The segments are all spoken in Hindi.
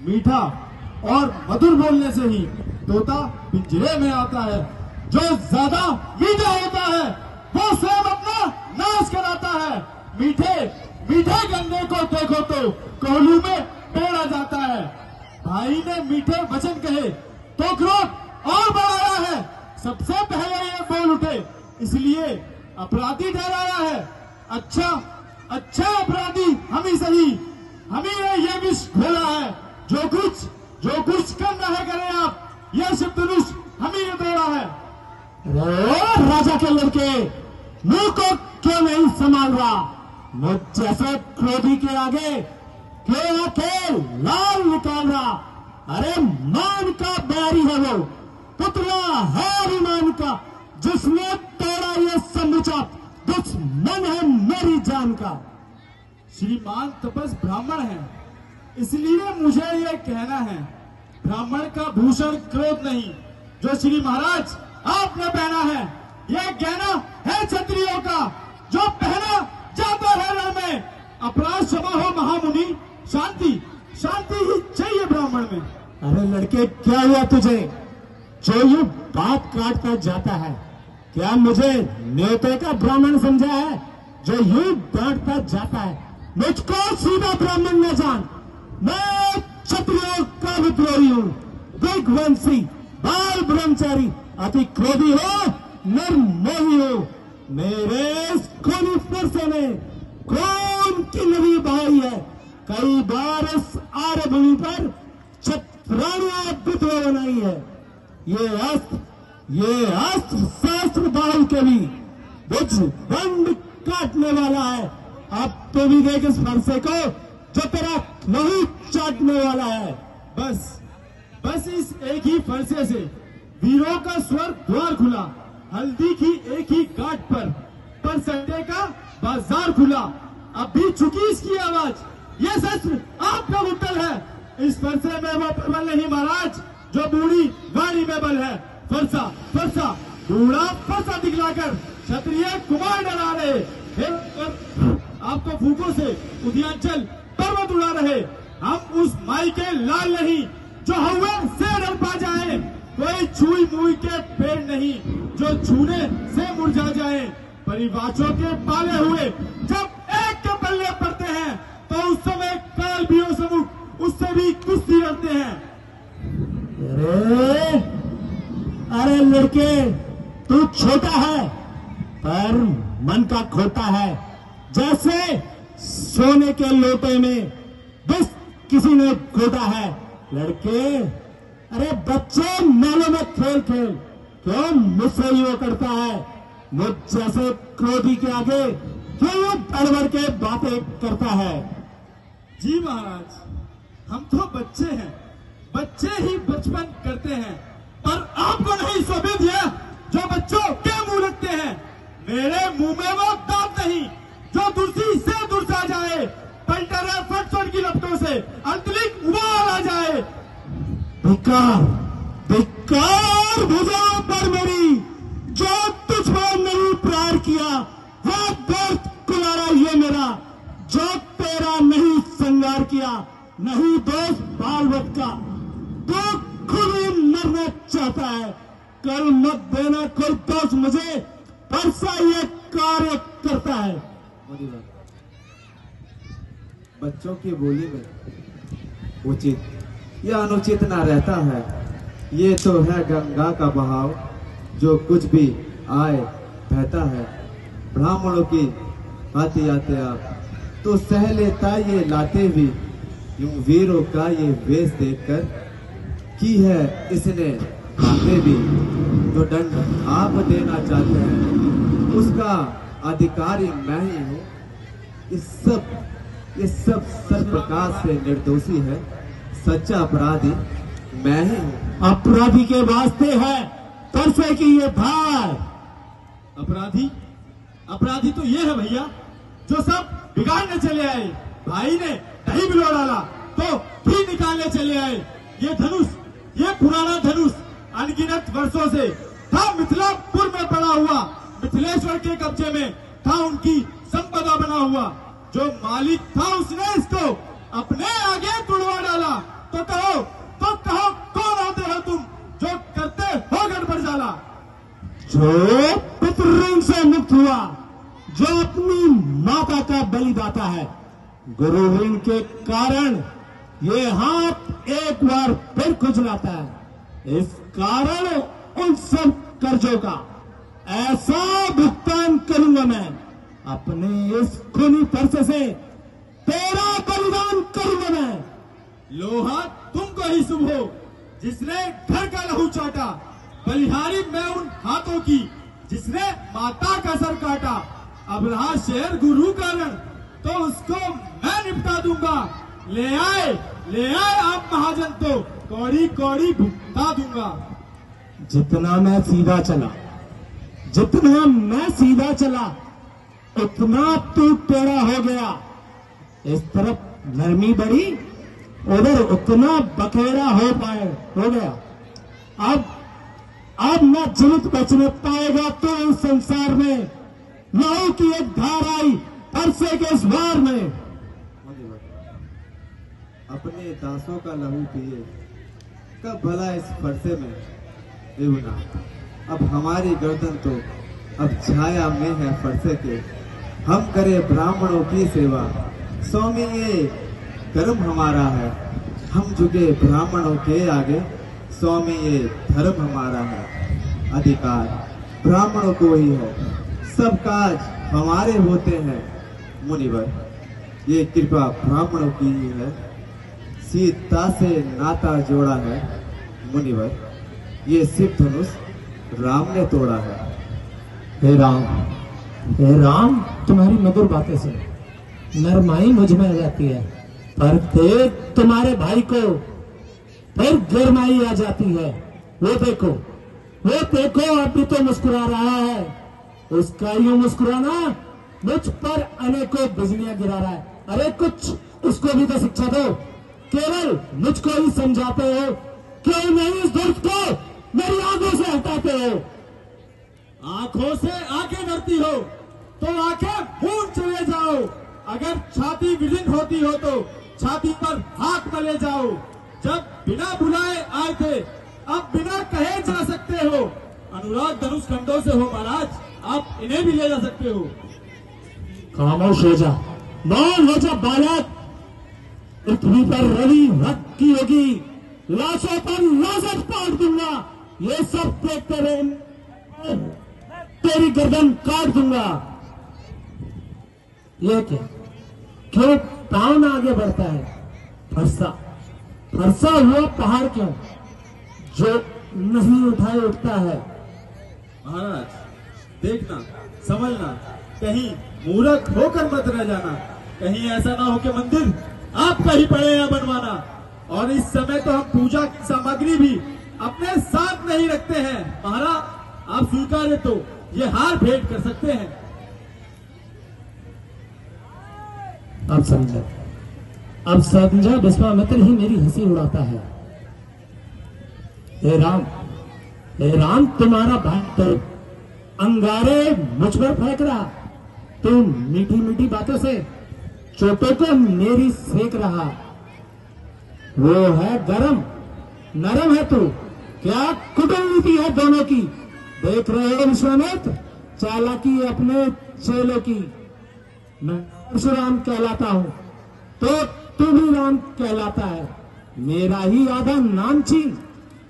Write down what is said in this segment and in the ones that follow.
मीठा और मधुर बोलने से ही तोता पिंजरे में आता है। जो ज्यादा मीठा होता है वो स्वयं अपना नाश कराता है। मीठे मीठे गन्ने को देखो तो कोहलू में पेड़ आ जाता है। भाई ने मीठे वचन कहे तो क्रोध और बढ़ाया है। सबसे पहले ये बोल उठे इसलिए अपराधी ठहराया है। अच्छा अपराधी हम ही सही, हम ही ने ये विष घोला है। जो कुछ करना है करें आप, यह शिव धनुष हम ही ने तोड़ा है। राजा के लड़के मुंह को क्यों नहीं संभाल रहा? मुझ जैसे क्रोधी के आगे क्यों आके लाल निकाल रहा? अरे मान का बैरी है वो, पुतला है अभिमान का, जिसने तोड़ा ये समूचा दुश्मन है मेरी जान का। श्रीमान तपस ब्राह्मण है, इसलिए मुझे ये कहना है, ब्राह्मण का भूषण क्रोध नहीं। जो श्री महाराज आपने पहना है यह गहना है क्षत्रियों का, जो पहना जाता है रण में। अपराध क्षमा हो महामुनि, शांति ही चाहिए ब्राह्मण में। अरे लड़के क्या हुआ तुझे जो यूं बात काटता जाता है? क्या मुझे न्योते का ब्राह्मण समझा है जो यूं डांटता जाता है? मुझको सीधा ब्राह्मण न जान, मैं क्षत्रियों का विद्रोही हूँ, दिग्वंशी, बाल ब्रह्मचारी, अति क्रोधी हो, निर्मोही हो। मेरे खूनी फरसे में खून की नदी बहाई है। कई बार इस आर्यभूमि पर छत्राणियां विधवा बनाई है। ये अस्त्र शास्त्र बाल के भी बुझ बंद काटने वाला है। अब तो भी देख इस फरसे को जो तेरा नहीं चाटने वाला है। बस इस एक ही फरसे से वीरों का स्वर्ग द्वार खुला। हल्दी की एक ही काट पर संडे का बाजार खुला। अब भी चुकी इसकी आवाज। ये शस्त्र आपका मुट्ठल है, इस फरसे में वो प्रबल नहीं महाराज जो बूढ़ी वाणी में बल है। फरसा बूढ़ा फरसा दिखलाकर क्षत्रिय कुमार डरा रहे। आपको फूकों से उद्यांचल पर्वत उड़ा रहे। हम उस माई के लाल नहीं जो हवा से डर पा जाए। कोई छुई मुई के पेड़ नहीं जो छूने से मुरझा जाए। परिवाचों के पाले हुए जब एक के पल्ले पड़ते हैं तो उस समय काल भी समुख उससे भी कुश्ती लड़ते हैं। अरे लड़के तू छोटा है पर मन का खोटा है। जैसे सोने के लोटे में बस किसी ने घोटा है। लड़के अरे बच्चे मेलों में खेल क्यों मुझसे यूं करता है? मुझ जैसे क्रोधी के आगे क्यों बढ़ के बातें करता है? जी महाराज, हम तो बच्चे हैं, बच्चे ही बचपन करते हैं, पर आपको नहीं शोभित है जो बच्चों के मुंह लगते हैं। मेरे मुंह में वो दांत नहीं जो दुर्सी से दुर्सा जाए। पलटा रहे फटफट की लपटों से अंतरिक उबाल आ जाए। धिक्कार भुजाओं पर मेरी, जो तुझ पर नहीं प्रार किया वो दर्द कुलारा ये मेरा, जो तेरा नहीं संगार किया नहीं दोष बालवत का। तो खुद ही मरना चाहता है, कल मत देना कोई दोष मुझे, परसा ये कार्य करता है। बच्चों की बोली में उचित या अनुचित ना रहता है। ये तो है गंगा का बहाव, जो कुछ भी आए बहता है। ब्राह्मणों की आते आते आप तो सह लेता ये लाते भी, यूं वीरों का ये वेश देखकर की है इसने खाते भी। जो दंड आप देना चाहते हैं उसका अधिकारी मैं ही हूँ। ये सब प्रकार से निर्दोषी है, सच्चा अपराधी मैं ही हूँ। अपराधी के वास्ते है परसे की ये धार। अपराधी तो ये है भैया जो सब बिगाड़ने चले आए। भाई ने दही बिलो डाला तो घी निकालने चले आए। ये धनुष, ये पुराना धनुष अनगिनत वर्षों से था मिथिलापुर में पड़ा हुआ। मिथिलेश्वर के कब्जे में था उनकी संपदा बना हुआ। जो मालिक था उसने इसको अपने आगे तुड़वा डाला तो जो पितृ से मुक्त हुआ, जो अपनी माता का बलिदाता है, गुरु ऋण के कारण ये हाथ एक बार फिर खुजलाता है। इस कारण उन सब कर्जों का ऐसा भुगतान करूंगा मैं, अपने इस खूनी परसे से तेरा बलिदान करूंगा मैं। लोहा तुमको ही शुभ हो जिसने घर का लहू चाटा, बलिहारी मैं उन हाथों की जिसने माता का सर काटा। अब रहा शेर गुरु का रण तो उसको मैं निपटा दूंगा। ले आए आप महाजन तो कौड़ी कौड़ी भुगता दूंगा। जितना मैं सीधा चला, जितना मैं सीधा चला, उतना तू टेढ़ा हो गया। इस तरफ नरमी बढ़ी, उधर उतना बखेड़ा हो गया। अब न जीवित बचने पाएगा तो इस संसार में, लहू की एक धार आई परसे के इस वार में। अपने दासों का लहू पिए कब भला इस फरसे में बेगुना। अब हमारी गर्दन तो अब छाया में है फरसे के। हम करे ब्राह्मणों की सेवा, स्वामी ये कर्म हमारा है। हम झुके ब्राह्मणों के आगे, स्वामी ये धर्म हमारा है। अधिकार ब्राह्मणों को ही है, सब काज हमारे होते हैं। मुनिवर ये कृपा ब्राह्मणों की ही है, सीता से नाता जोड़ा है। मुनिवर ये शिव धनुष राम ने तोड़ा है। हे राम, तुम्हारी मधुर बातें से नरमाई मुझ में आ जाती है, पर देख तुम्हारे भाई को फिर गरमाई आ जाती है। वो देखो अभी तो मुस्कुरा रहा है। उसका यूं मुस्कुराना मुझ पर अनेकों बिजलियां गिरा रहा है। अरे कुछ उसको भी तो शिक्षा दो, केवल मुझको ही समझाते हो, क्यों नहीं इस दुर्ग को मेरी आंखों से हटाते हो? आंखों से आंखें डरती हो तो आंखें मूंद चले जाओ। अगर छाती विलीन होती हो तो छाती पर हाथ मले जाओ। जब बिना बुलाए आए थे, अब बिना कहे जा सकते हो। अनुराग धनुष खंडों से हो महाराज, आप इन्हें भी ले जा सकते हो। खामोश हो जा, मौन हो जा बालक। पृथ्वी पर रवि रक्त की होगी, लाशों पर लाशत पाट दूंगा। ये सब देखते रहे, तेरी गर्दन काट दूंगा। ये क्या, क्यों पाँव आगे बढ़ता है? फरसा हुआ पहाड़ क्यों, जो नहीं उठाए उठता है? महाराज देखना, संभलना, कहीं मूर्ख होकर मत रह जाना। कहीं ऐसा ना हो कि मंदिर आपका ही पड़े या बनवाना। और इस समय तो हम पूजा की सामग्री भी अपने साथ नहीं रखते हैं। महाराज आप स्वीकारे तो ये हार भेंट कर सकते हैं। अब समझा विश्वामित्र ही मेरी हंसी उड़ाता है। हे राम, तुम्हारा भाई तो अंगारे मुझ पर फेंक रहा। तुम मीठी मीठी बातों से चोटों को मेरी सेक रहा। वो है गरम, नरम है तू। क्या कुटुंबी है दोनों की? देख रहे हो विश्वामित्र, चालाकी अपने चेलों की। मैं परशुराम कहलाता हूं तो तू भी राम कहलाता है। मेरा ही आधा नाम छीन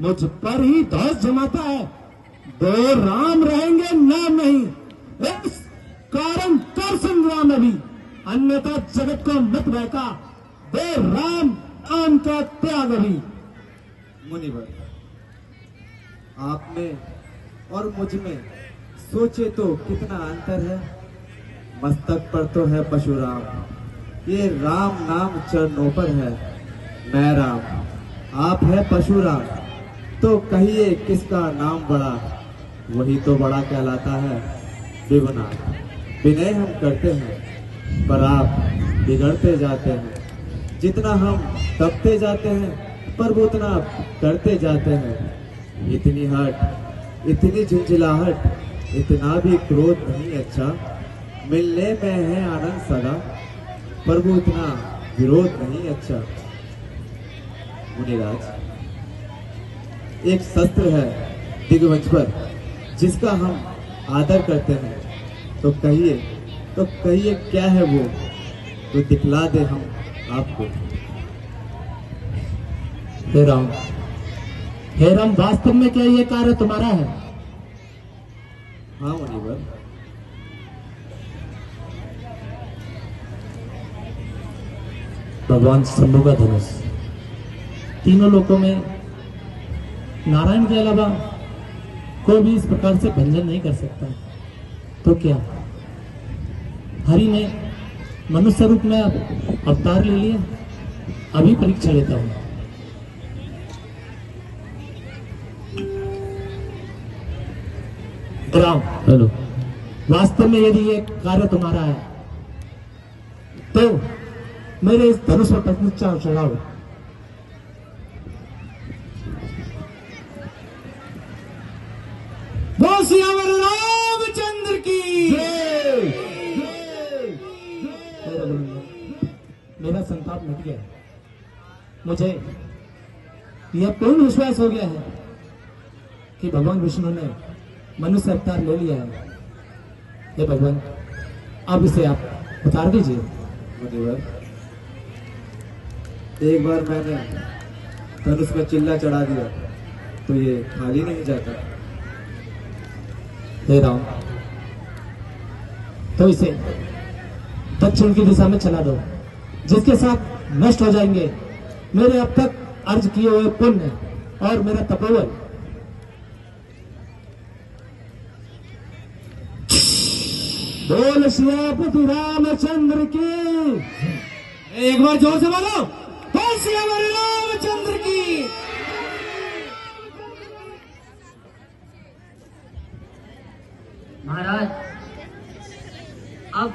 मुझ पर ही धौस जमाता है। दो राम रहेंगे नाम नहीं, इस कारण कर संग्राम अभी, अन्यथा जगत को मत बहका। दे राम का त्याग अभी। मुनिवर आप में और मुझ में सोचे तो कितना अंतर है। मस्तक पर तो है परशुराम, ये राम नाम चरणों पर है। मैं राम, आप है परशुराम, तो कहिए किसका नाम बड़ा? वही तो बड़ा कहलाता है। विवना विनय हम करते हैं, पर आप बिगड़ते जाते हैं। जितना हम तपते जाते हैं, पर वो उतना करते जाते हैं। इतनी हट, इतनी झुंझलाहट, इतना भी क्रोध नहीं अच्छा। मिलने में है आनंद सदा, पर वो इतना विरोध नहीं अच्छा। मुनिराज एक शस्त्र है दिग्वज्वर, जिसका हम आदर करते हैं, तो कहिए क्या है वो, तो दिखला दे हम आपको। हे राम, वास्तव में क्या ये कार्य तुम्हारा है? हाँ मुनिवर। भगवान शंभु का धनुष तीनों लोकों में नारायण के अलावा कोई भी इस प्रकार से भंजन नहीं कर सकता, तो क्या हरि ने मनुष्य रूप में अवतार ले लिया? अभी परीक्षा लेता हूं। राम, हेलो, वास्तव में यदि ये कार्य तुम्हारा है तो मेरे इस धनुष पर प्रतिष्ठा चढ़ाओ। बोल सियावर रामचंद्र की जय। मेरा संताप मिट गया। मुझे यह पूर्ण विश्वास हो गया है कि भगवान विष्णु ने मनुष्य अवतार ले लिया है। हे भगवान, अब इसे आप उतार दीजिए। मुनिवर, एक बार मैंने धनुष में चिल्ला चढ़ा दिया तो ये खाली नहीं जाता। हे राम, तो इसे दक्षिण की दिशा में चला दो, जिसके साथ नष्ट हो जाएंगे मेरे अब तक अर्ज किए हुए पुण्य और मेरा तपोबल। बोल सियापति रामचंद्र की। एक बार जोर से बोलो, बोल सियावर रामचंद्र की। महाराज, अब